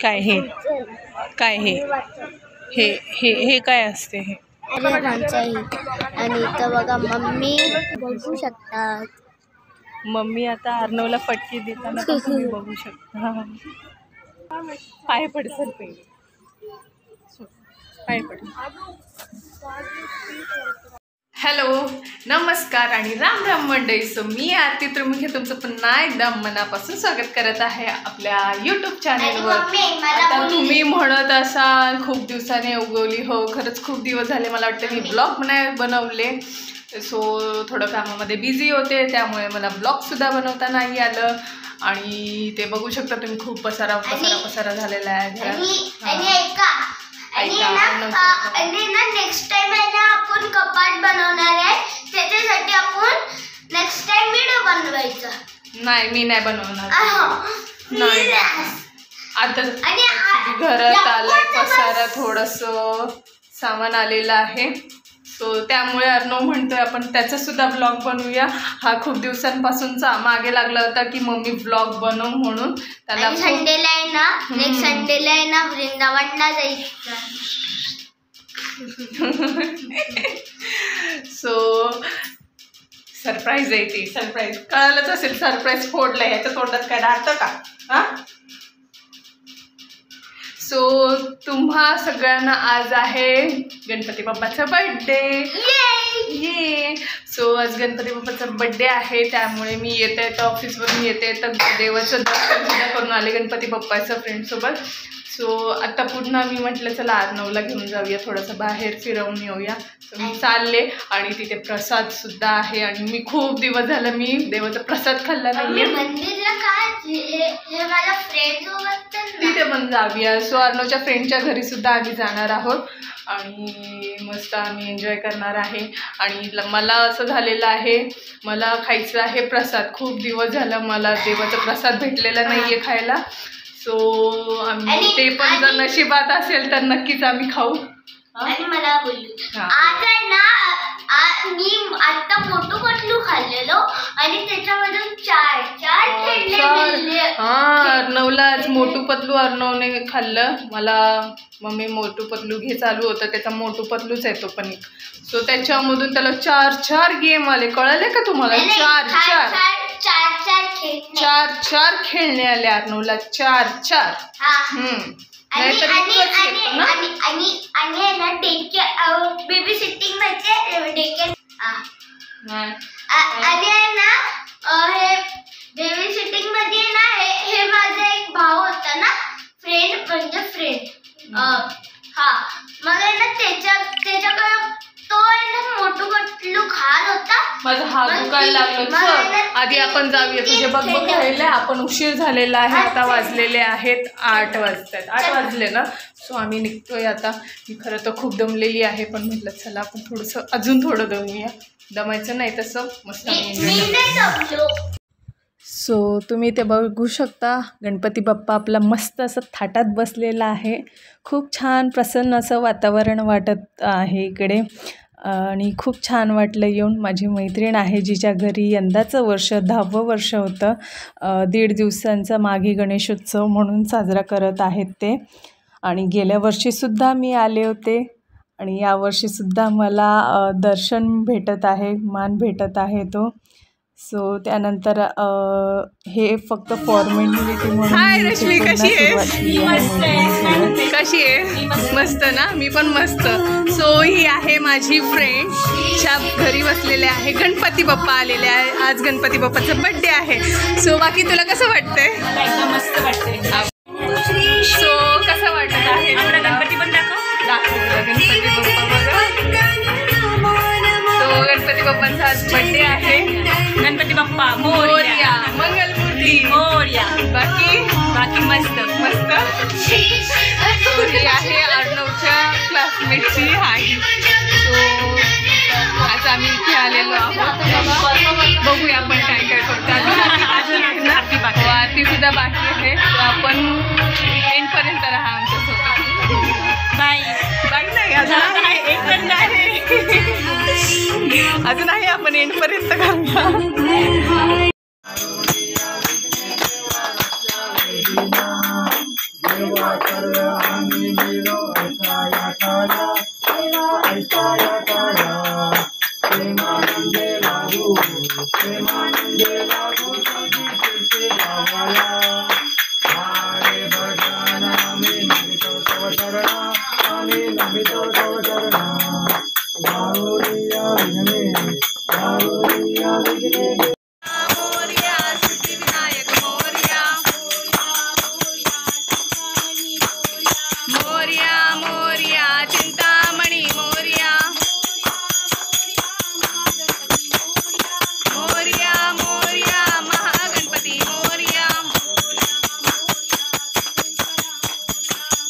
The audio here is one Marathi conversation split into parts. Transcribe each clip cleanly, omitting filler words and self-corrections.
काय हे काय हे हे हे हे काय असते हे? आणि इथं बघा मम्मी बघू शकतात. मम्मी आता अर्णवला फटकी देताना पण तुम्ही बघू शकता. पाय पडसल पहिले, पाय पड. हॅलो, नमस्कार आणि राम राम मंडळी. सो मी आरती त्रिमुखे तुमचं पुन्हा एकदा मनापासून स्वागत करत आहे आपल्या यूट्यूब चॅनेलवर. आता तुम्ही म्हणत असाल खूप दिवसाने उगवली. हो, खरंच खूप दिवस झाले. मला वाटतं मी ब्लॉग नाही बनवले. सो थोडं कामामध्ये बिझी होते, त्यामुळे मला ब्लॉगसुद्धा बनवता नाही आलं. आणि ते बघू शकता तुम्ही, खूप पसारा झालेला आहे. आणि ना नेक्स्ट टाइम आहे ना आपण कपाट बनवणार आहे. त्याच्यासाठी आपण नेक्स्ट टाइम व्हिडिओ बनवायचा. नाही, मी नाही बनवणार. नाही, आता घरात आलाय पसारा, थोडंसं सामान आलेलं आहे. सो त्यामुळे अर्णव म्हणतोय आपण त्याचा सुद्धा ब्लॉग बनवूया. हा खूप दिवसांपासूनचा मागे लागला होता की मम्मी ब्लॉग बनव म्हणून. त्याला संडेला आहे ना, नेक्स्ट संडेला आहे ना वृंदावनला जायचं. सो सरप्राईज आहे ती. सरप्राईज कळालंच असेल. सरप्राईज फोडलंय, ह्याच्या तोंडात काय राहतं का? हा. सो तुम्हा सगळ्यांना आज आहे गणपती बाप्पाचा बर्थडे. ये. सो आज गणपती बाप्पाचा बर्थडे आहे, त्यामुळे मी येते तर ऑफिसवरून येते तर देवाचं दर्शन सुद्धा करून आले गणपती बाप्पाच्या फ्रेंडसोबत. सो आता पुन्हा मी म्हटलं चला अर्णवला घेऊन जाऊया, थोडंसं बाहेर फिरवून येऊया. तर मी चालले आणि तिथे प्रसाद सुद्धा आहे. आणि मी खूप दिवस झालं मी देवाचा प्रसाद खाल्ला नाहीये. तिथे पण जाऊया. सो अर्णवच्या फ्रेंडच्या घरी सुद्धा आम्ही जाणार आहोत आणि मस्त आम्ही एन्जॉय करणार आहे. आणि मला असं झालेलं आहे, मला खायचं आहे प्रसाद. खूप दिवस झालं मला देवाचा प्रसाद भेटलेला नाहीये खायला. सो आम्ही ते पण जर नशिबात असेल तर नक्कीच आम्ही खाऊ. आणि मला बोलली आता ना, मी आता मोटू पतलू खाल्लेलो आणि त्याच्यामधून चार खेळले. अर्णवला आज मोटू पतलू अर्णवने खाल्लं. मला मम्मी मोटू पतलू घे चालू होतं, त्याचा मोटू पतलूच आहे तो पण एक. सो त्याच्यामधून त्याला चार गेम आले. कळाले का तुम्हाला? चार खेळणे आले अर्णवला. चार. बेबी सिटिंग बेबी सिटिंग मध्ये ना हे माझा एक भाऊ होता ना, फ्रेंड म्हणजे फ्रेंड. मग आहे ना त्याच्याकडे तो आहे ना मोटू पतलू खात होता. माझा हात दुखायला लागला. आधी आपण जाऊया, तुझे बघ राहिले. आपण उशीर झालेला आहे. आता वाजलेले आहेत 8 वाजतात. 8 वाजले ना. सो आम्ही निघतोय आता. मी खरं तर खूप दमलेली आहे, पण म्हटलं चला आपण थोडंसं अजून थोडं दमूया. दमायचं नाही तसं, मस्त आम्ही. सो तुम्ही ते बघू शकता, गणपती बाप्पा आपला मस्त असं थाटात बसलेला आहे. खूप छान प्रसन्न असं वातावरण वाटत आहे इकडे. आणि खूप छान वाटलं येऊन. माझी मैत्रीण आहे जिच्या घरी यंदाचं वर्ष 10वं वर्ष होतं. 1.5 दिवसांचा मागे गणेशोत्सव म्हणून साजरा करत आहेत ते. आणि गेल्या वर्षीसुद्धा मी आले होते आणि यावर्षीसुद्धा मला दर्शन भेटत आहे, मान भेटत आहे तो. सो त्यानंतर हे फक्त फॉर्मॅलिटी म्हणून. हाय रश्मी, कशी आहे? मस्त ना, मी पण मस्त. सो ही आहे माझी फ्रेंड, च्या घरी बसलेले आहे. गणपती बाप्पा आलेले आहे. आज गणपती बाप्पाचा बर्थडे आहे. सो बाकी तुला कसं वाटतंय? एकदम मस्त वाटतंय. सो कसं वाटत आहे? गणपती पण दाखव गणपती बाप्पा बघा. सो गणपती बाप्पांचा आज बर्थडे आहे. गणपती बाप्पा मोरया, मंगलमूर्ती मोरया. बाकी मस्त. ही आहे अर्णवच्या क्लासमेटची आई. सो आज आम्ही इथे आलेलो आहोत. बघूया आपण काय करतो. आरती सुद्धा बाकी आहे. तर आपण एंडपर्यंत राहा आमच्यासोबत. बाय नाही, अजून आहे. आपण एंडपर्यंत घालूया. मोरया सिद्धिविनायक मोरया मोरया मोरया चिंतामणी मोरया मोरया मोरया महागणपती मोरया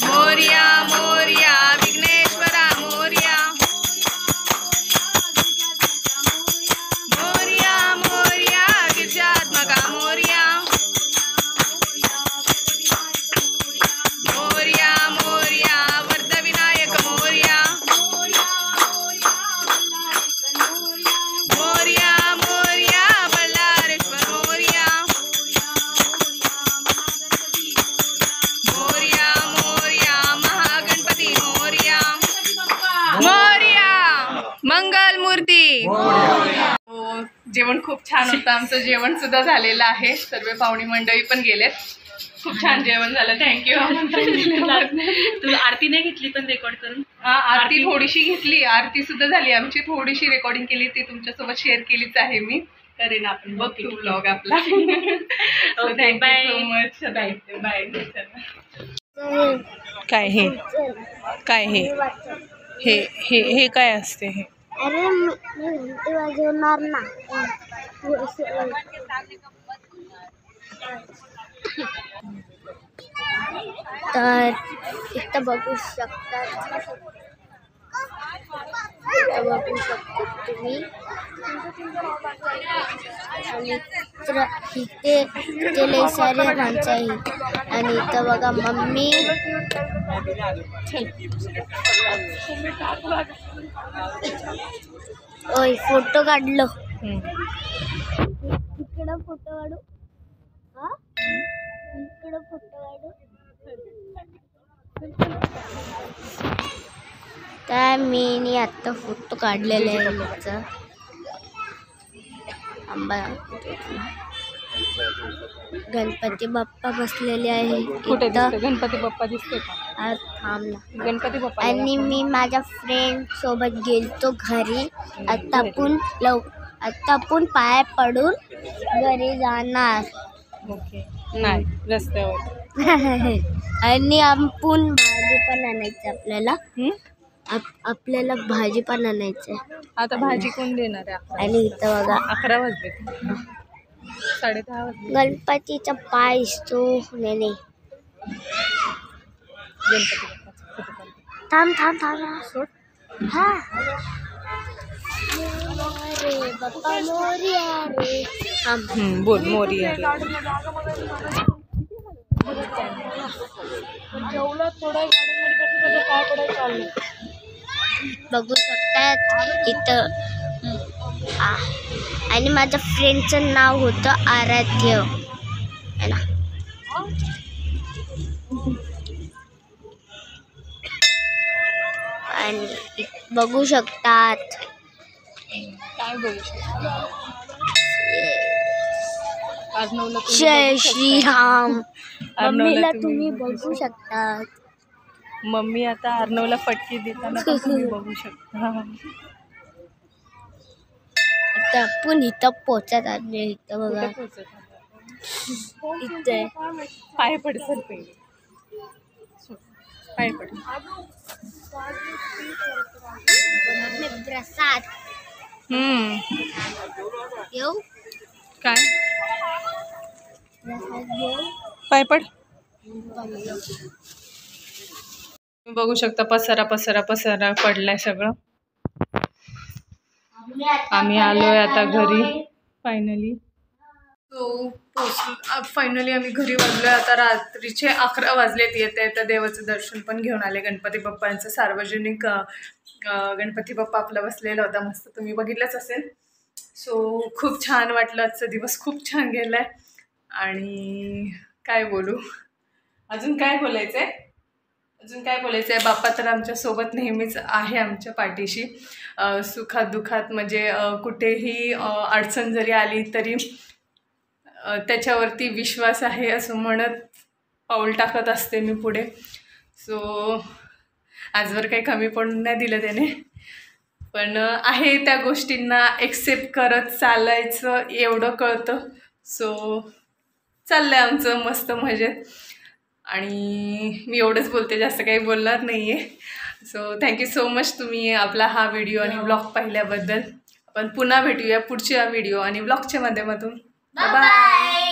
मोरया मोरया विघ्नेश्वरा मोरया मोरया मोरया गिरिजात्मका मोरया मोरया मोरया वर्धविनायक मोरया मोरया मोरया बल्लारेश्वर मोरया मोरया मोरया महागणपती मोरया मोरया मंगल मूर्ती. हो, जेवण खूप छान होतं. आमचं जेवण सुद्धा झालेलं आहे. सर्व पाहुणी मंडळी पण गेलेत. खूप छान जेवण झालं. थँक्यू. तू आरती नाही घेतली पण रेकॉर्ड करून? आरती थोडीशी घेतली. आरती सुद्धा झाली आमची. थोडीशी रेकॉर्डिंग केली, ती तुमच्यासोबत शेअर केलीच आहे मी. करेन आपण बघ तू ब्लॉग आपला. Okay bye so much. Bye bye. काय हे काय हे हे हे हे काय असते हे? अरे मी घंटी वाजवणार ना. तर इथं बघू शकता तुम्ही. आणि इथे लई सारे माणसं आहे. आणि इथं बघा मम्मी. ओय फोटो काढलो. इकडं फोटो काढू. हा इकडं फोटो काढू. काय मी आता फोटो काढलेला आहे याचा. आंबा गणपती बाप्पा बसलेले आहे. कुठे इथं दिसते गणपती बाप्पा? दिसते का? आज थांबला. गणपती बाप्पा. आणि मी माझ्या फ्रेंड सोबत गेलतो घरी. आता आपण पाय पडून घरी जाणार. ओके. नाही रस्त्यावर. आणि आपण भाजी पण आणायचं आपल्याला. आपल्याला भाजी पण आणायचं. आता भाजी कोण देणार आहे? आणि इथं बघा 11 वाजले. 10:30 वाजले. गणपतीचा पाय असतो. नाही गणपती बाप्पा. थांब सोड. हा रे बाप्पा मोरया रे. बोल मोरया. बघू शकता इथं. आणि माझ्या फ्रेंडचं नाव होतं आराध्य है ना. आणि बघू शकतात. काय बोलू शकतो? जय श्रीराम. मम्मीला तुम्ही बघू शकता. मम्मी आता अर्णवला फटकी देताना पण तुम्ही बघू शकता. आता आपण इथं पोचत आले. इथं बघा इथे पाय पड सर पहिले. पाय पड. प्रसाद येऊ. काय प्रसाद घेऊ. पाय पड. बघू शकता पसारा पसारा पसारा पडलाय सगळं. आम्ही आलोय आता घरी फायनली. फायनली आम्ही घरी वाजलोय. आता रात्रीचे 11 वाजलेत. येता देवाचं दर्शन पण घेऊन आले. गणपती बाप्पांचं सार्वजनिक गणपती बाप्पा आपला बसलेला होता मस्त. तुम्ही बघितलंच असेल. सो खूप छान वाटलं. आजचा दिवस खूप छान गेलाय. आणि काय बोलू, अजून काय बोलायचंय? अजून काय बोलायचं आहे, बाप्पा तर आमच्यासोबत नेहमीच आहे, आमच्या पाठीशी सुखात दुखात. म्हणजे कुठेही अडचण जरी आली तरी त्याच्यावरती विश्वास आहे असं म्हणत पाऊल टाकत असते मी पुढे. सो आजवर काही कमी पडून नाही दिलं त्याने, पण आहे त्या गोष्टींना एक्सेप्ट करत चालायचं एवढं कळतं. सो चाललं आहे आमचं मस्त मजेत. आणि मी एवढंच बोलते, जास्त काही बोलणार नाही आहे. सो थँक्यू सो मच तुम्ही आपला हा व्हिडिओ आणि ब्लॉग पाहिल्याबद्दल. आपण पुन्हा भेटूया पुढच्या व्हिडिओ आणि ब्लॉगच्या माध्यमातून. बाय.